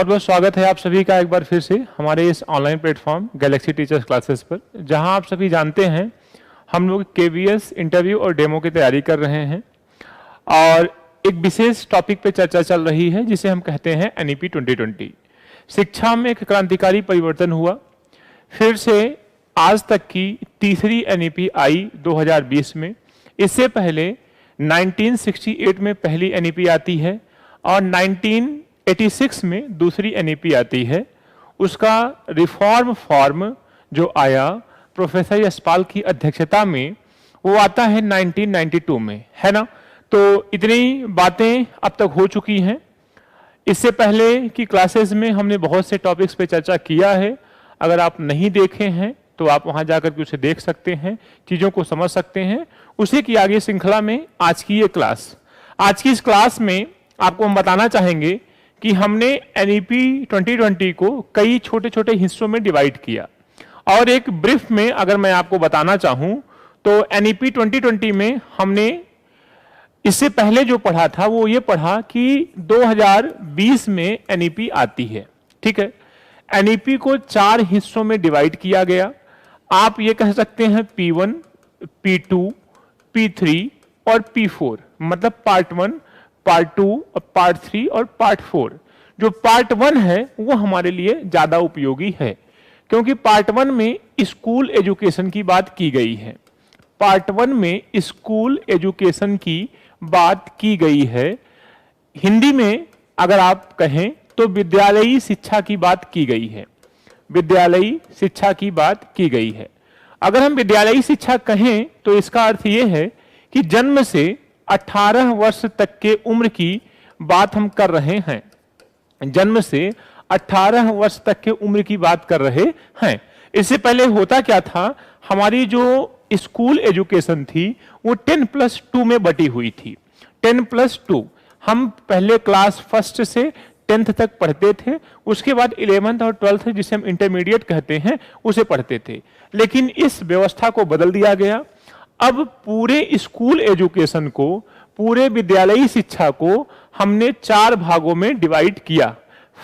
बहुत बहुत स्वागत है आप सभी का एक बार फिर से हमारे इस online platform Galaxy teachers classes पर, जहां आप सभी जानते हैं हम लोग केवीएस इंटरव्यू और डेमो की तैयारी कर रहे हैं और एक विशेष टॉपिक पे चर्चा चल रही है जिसे हम कहते हैं एनईपी 2020। शिक्षा में एक क्रांतिकारी परिवर्तन हुआ। फिर से आज तक की तीसरी एनईपी आई 2020 में। इससे पहले 1968 में पहली एनईपी आती है और 1986 में दूसरी एनईपी आती है। उसका रिफॉर्म फॉर्म जो आया प्रोफेसर यशपाल की अध्यक्षता में, वो आता है 1992 में, है ना। तो इतनी बातें अब तक हो चुकी हैं। इससे पहले की क्लासेस में हमने बहुत से टॉपिक्स पे चर्चा किया है। अगर आप नहीं देखे हैं तो आप वहां जाकर के उसे देख सकते हैं, चीजों को समझ सकते हैं। उसी की आगे श्रृंखला में आज की ये क्लास, आज की इस क्लास में आपको हम बताना चाहेंगे कि हमने एनईपी 2020 को कई छोटे छोटे हिस्सों में डिवाइड किया। और एक ब्रीफ में अगर मैं आपको बताना चाहूं तो एनईपी 2020 में हमने इससे पहले जो पढ़ा था वो ये पढ़ा कि 2020 में एनईपी आती है। ठीक है, एनईपी को 4 हिस्सों में डिवाइड किया गया। आप ये कह सकते हैं P1, P2, P3 और P4, मतलब पार्ट 1, पार्ट 2, पार्ट 3 और पार्ट 4। जो पार्ट 1 है वो हमारे लिए ज्यादा उपयोगी है क्योंकि पार्ट 1 में स्कूल एजुकेशन की बात की गई है। पार्ट 1 में स्कूल एजुकेशन की बात की गई है। हिंदी में अगर आप कहें तो विद्यालयी शिक्षा की बात की गई है। विद्यालयी शिक्षा की बात की गई है। अगर हम विद्यालयी शिक्षा कहें तो इसका अर्थ यह है कि जन्म से 18 वर्ष तक के उम्र की बात हम कर रहे हैं। जन्म से 18 वर्ष तक के उम्र की बात कर रहे हैं। इससे पहले होता क्या था, हमारी जो स्कूल एजुकेशन थी वो 10+2 में बटी हुई थी। 10+2 हम पहले क्लास फर्स्ट से 10th तक पढ़ते थे, उसके बाद 11th और 12th जिसे हम इंटरमीडिएट कहते हैं उसे पढ़ते थे। लेकिन इस व्यवस्था को बदल दिया गया। अब पूरे स्कूल एजुकेशन को, पूरे विद्यालयी शिक्षा को हमने 4 भागों में डिवाइड किया,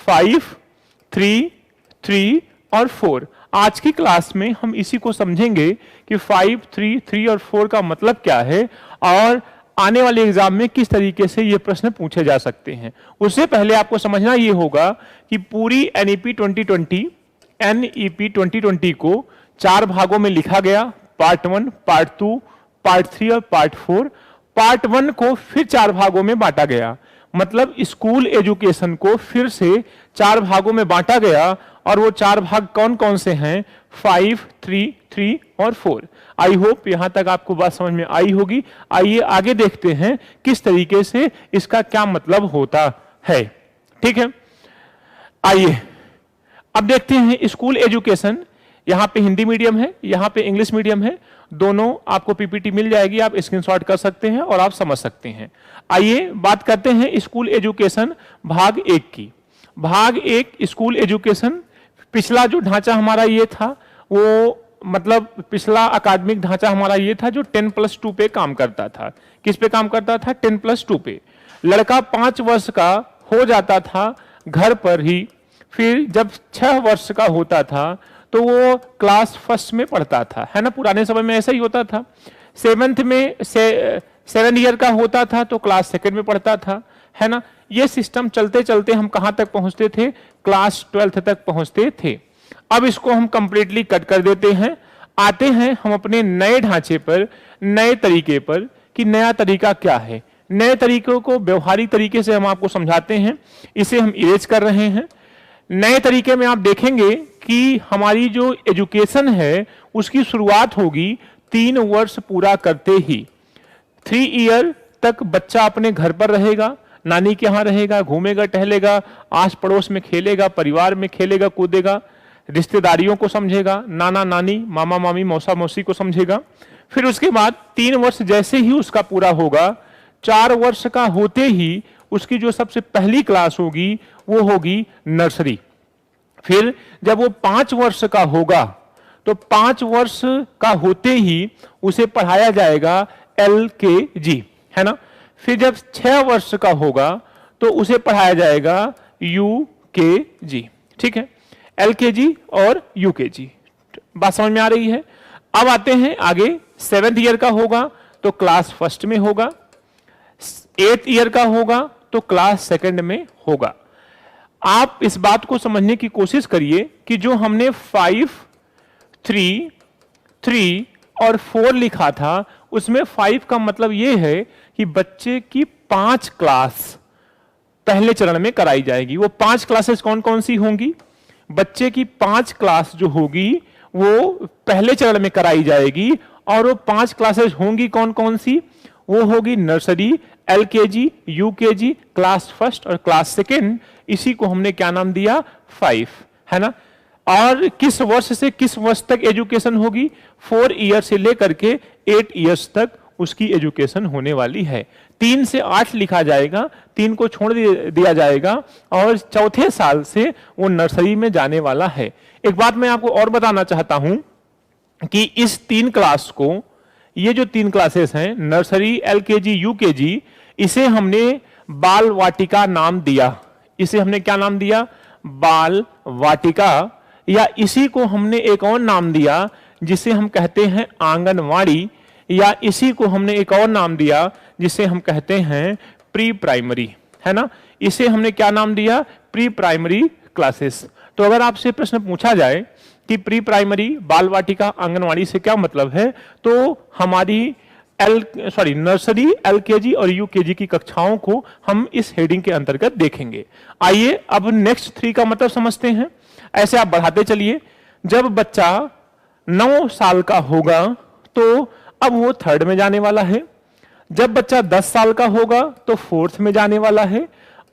5, 3, 3 और 4। आज की क्लास में हम इसी को समझेंगे कि 5, 3, 3 और 4 का मतलब क्या है और आने वाले एग्जाम में किस तरीके से ये प्रश्न पूछे जा सकते हैं। उससे पहले आपको समझना ये होगा कि पूरी एनईपी 2020 को 4 भागों में लिखा गया, पार्ट 1, पार्ट 2, पार्ट 3 और पार्ट 4। पार्ट 1 को फिर 4 भागों में बांटा गया, मतलब स्कूल एजुकेशन को फिर से 4 भागों में बांटा गया। और वो 4 भाग कौन कौन से हैं? 5, 3, 3 और 4। आई होप यहां तक आपको बात समझ में आई होगी। आइए आगे देखते हैं किस तरीके से इसका क्या मतलब होता है। ठीक है, आइए अब देखते हैं स्कूल एजुकेशन। यहां पे हिंदी मीडियम है, यहां पे इंग्लिश मीडियम है। दोनों आपको पीपीटी मिल जाएगी, आप स्क्रीनशॉट कर सकते हैं और आप समझ सकते हैं। आइए बात करते हैं स्कूल एजुकेशन भाग 1 की। भाग 1 स्कूल एजुकेशन, पिछला जो ढांचा हमारा ये था वो, मतलब पिछला अकादमिक ढांचा हमारा ये था जो 10+2 पे काम करता था। किस पे काम करता था? 10+2 पे। लड़का 5 वर्ष का हो जाता था घर पर ही, फिर जब 6 वर्ष का होता था तो वो क्लास फर्स्ट में पढ़ता था, है ना। पुराने समय में ऐसा ही होता था। 7th में 7 ईयर का होता था तो क्लास 2nd में पढ़ता था, है ना। ये सिस्टम चलते चलते हम कहां तक पहुंचते थे? क्लास 12th तक पहुंचते थे। अब इसको हम कंप्लीटली कट कर देते हैं। आते हैं हम अपने नए ढांचे पर, नए तरीके पर कि नया तरीका क्या है। नए तरीकों को व्यवहारिक तरीके से हम आपको समझाते हैं, इसे हम इरेज कर रहे हैं। नए तरीके में आप देखेंगे कि हमारी जो एजुकेशन है उसकी शुरुआत होगी 3 वर्ष पूरा करते ही। 3 ईयर तक बच्चा अपने घर पर रहेगा, नानी के यहां रहेगा, घूमेगा टहलेगा, आस पड़ोस में खेलेगा, परिवार में खेलेगा कूदेगा, रिश्तेदारियों को समझेगा, नाना नानी, मामा मामी, मौसा मौसी को समझेगा। फिर उसके बाद 3 वर्ष जैसे ही उसका पूरा होगा, 4 वर्ष का होते ही उसकी जो सबसे पहली क्लास होगी वो होगी नर्सरी। फिर जब वो 5 वर्ष का होगा तो 5 वर्ष का होते ही उसे पढ़ाया जाएगा LKG, है ना। फिर जब 6 वर्ष का होगा तो उसे पढ़ाया जाएगा UKG, ठीक है, LKG और UKG। बात समझ में आ रही है? अब आते हैं आगे, 7th ईयर का होगा तो क्लास फर्स्ट में होगा, 8th ईयर का होगा तो क्लास सेकंड में होगा। आप इस बात को समझने की कोशिश करिए कि जो हमने 5, 3, 3 और 4 लिखा था, उसमें 5 का मतलब यह है कि बच्चे की 5 क्लास पहले चरण में कराई जाएगी। वो 5 क्लासेस कौन कौन सी होंगी? बच्चे की 5 क्लास जो होगी वो पहले चरण में कराई जाएगी। और वो 5 क्लासेस होंगी कौन कौन सी? वो होगी nursery, LKG, UKG, class first और क्लास सेकेंड। इसी को हमने क्या नाम दिया? 5, है ना। और किस वर्ष से किस वर्ष तक एजुकेशन होगी? 4 ईयर से लेकर के 8 ईयर्स तक उसकी एजुकेशन होने वाली है। 3 से 8 लिखा जाएगा, 3 को छोड़ दिया जाएगा और चौथे साल से वो नर्सरी में जाने वाला है। एक बात मैं आपको और बताना चाहता हूं कि इस 3 क्लास को, ये जो 3 क्लासेस हैं, नर्सरी, LKG, UKG, इसे हमने बाल वाटिका नाम दिया। इसे हमने क्या नाम दिया? बाल वाटिका। या इसी को हमने एक और नाम दिया जिसे हम कहते हैं आंगनवाड़ी, या इसी को हमने एक और नाम दिया जिसे हम कहते हैं प्री प्राइमरी, है ना। इसे हमने क्या नाम दिया? Pre primary classes. तो अगर आपसे प्रश्न पूछा जाए कि प्री प्राइमरी, बाल वाटिका, आंगनवाड़ी से क्या मतलब है, तो हमारी नर्सरी, LKG और UKG की कक्षाओं को हम इस हेडिंग के अंतर्गत देखेंगे। आइए अब नेक्स्ट 3 का मतलब समझते हैं। ऐसे आप बढ़ाते चलिए। जब बच्चा 9 साल का होगा तो अब वो 3rd में जाने वाला है। जब बच्चा 10 साल का होगा तो 4th में जाने वाला है।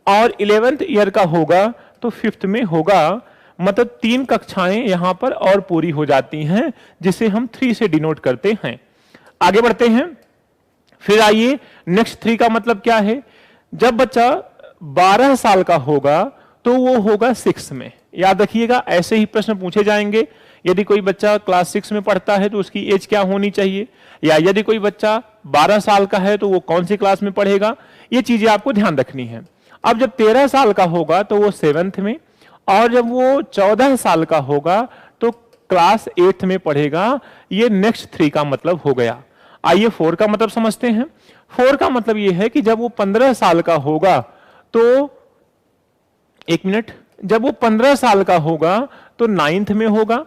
और 11th ईयर का होगा तो 5th में होगा। मतलब 3 कक्षाएं यहां पर और पूरी हो जाती हैं, जिसे हम 3 से डिनोट करते हैं। आगे बढ़ते हैं। फिर आइए, नेक्स्ट 3 का मतलब क्या है? जब बच्चा 12 साल का होगा तो वो होगा 6 में। याद रखिएगा, ऐसे ही प्रश्न पूछे जाएंगे। यदि कोई बच्चा क्लास 6 में पढ़ता है तो उसकी एज क्या होनी चाहिए, या यदि कोई बच्चा 12 साल का है तो वो कौन सी क्लास में पढ़ेगा, ये चीजें आपको ध्यान रखनी है। अब जब 13 साल का होगा तो वो 7th में, और जब वो 14 साल का होगा तो क्लास 8th में पढ़ेगा। ये नेक्स्ट 3 का मतलब हो गया। आइए 4 का मतलब समझते हैं। 4 का मतलब ये है कि जब वो 15 साल का होगा तो, एक मिनट, जब वो 15 साल का होगा तो 9th में होगा,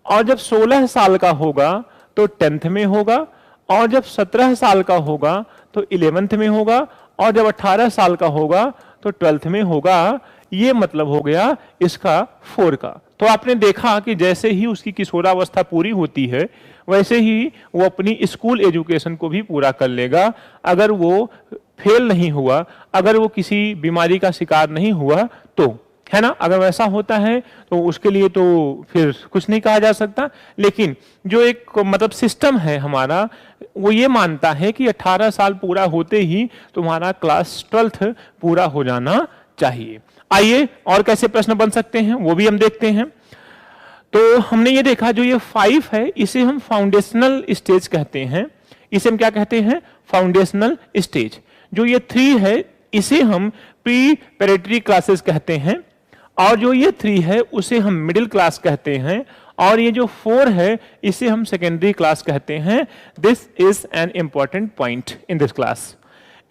और जब 16 साल का होगा तो 10th में होगा, और जब 17 साल का होगा तो 11th में होगा, और जब 18 साल का होगा तो 12th में होगा। ये मतलब हो गया इसका 4 का। तो आपने देखा कि जैसे ही उसकी किशोरावस्था पूरी होती है, वैसे ही वो अपनी स्कूल एजुकेशन को भी पूरा कर लेगा। अगर वो फेल नहीं हुआ, अगर वो किसी बीमारी का शिकार नहीं हुआ तो, है ना। अगर वैसा होता है तो उसके लिए तो फिर कुछ नहीं कहा जा सकता। लेकिन जो एक मतलब सिस्टम है हमारा, वो ये मानता है कि 18 साल पूरा होते ही तुम्हारा क्लास 12th पूरा हो जाना चाहिए। आइए और कैसे प्रश्न बन सकते हैं वो भी हम देखते हैं। तो हमने ये देखा, जो ये 5 है इसे हम फाउंडेशनल स्टेज कहते हैं। इसे हम क्या कहते हैं? Foundational stage. जो ये 3 है इसे हम प्री प्रेपरेटरी क्लासेस कहते हैं, और जो ये 3 है उसे हम मिडिल क्लास कहते हैं, और ये जो 4 है इसे हम सेकेंडरी क्लास कहते हैं। This is an important point in this class.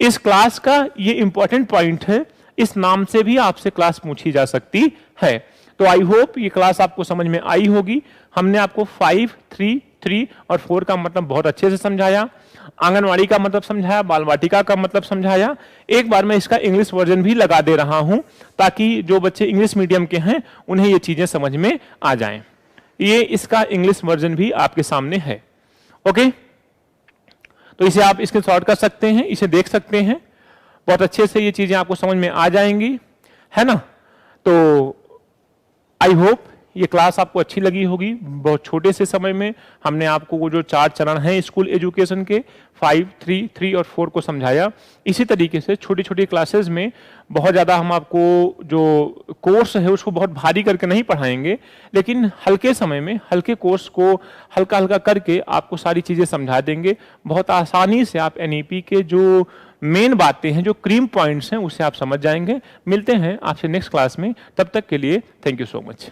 इस क्लास का ये इंपॉर्टेंट पॉइंट है, इस नाम से भी आपसे क्लास पूछी जा सकती है। तो आई होप ये क्लास आपको समझ में आई होगी। हमने आपको 5, 3, 3 और 4 का मतलब बहुत अच्छे से समझाया, आंगनवाड़ी का मतलब समझाया, बाल वाटिका का मतलब समझाया। एक बार मैं इसका इंग्लिश वर्जन भी लगा दे रहा हूं ताकि जो बच्चे इंग्लिश मीडियम के हैं उन्हें ये चीजें समझ में आ जाएं। ये इसका इंग्लिश वर्जन भी आपके सामने है। ओके, तो इसे आप इसके शॉर्ट कर सकते हैं, इसे देख सकते हैं, बहुत अच्छे से ये चीजें आपको समझ में आ जाएंगी, है ना। तो आई होप ये क्लास आपको अच्छी लगी होगी। बहुत छोटे से समय में हमने आपको वो जो 4 चरण हैं स्कूल एजुकेशन के, 5, 3, 3 और 4 को समझाया। इसी तरीके से छोटी छोटी क्लासेस में बहुत ज़्यादा हम आपको जो कोर्स है उसको बहुत भारी करके नहीं पढ़ाएंगे, लेकिन हल्के समय में हल्के कोर्स को हल्का हल्का करके आपको सारी चीज़ें समझा देंगे। बहुत आसानी से आप NEP के जो मेन बातें हैं, जो क्रीम पॉइंट्स हैं, उसे आप समझ जाएंगे। मिलते हैं आपसे नेक्स्ट क्लास में, तब तक के लिए थैंक यू सो मच।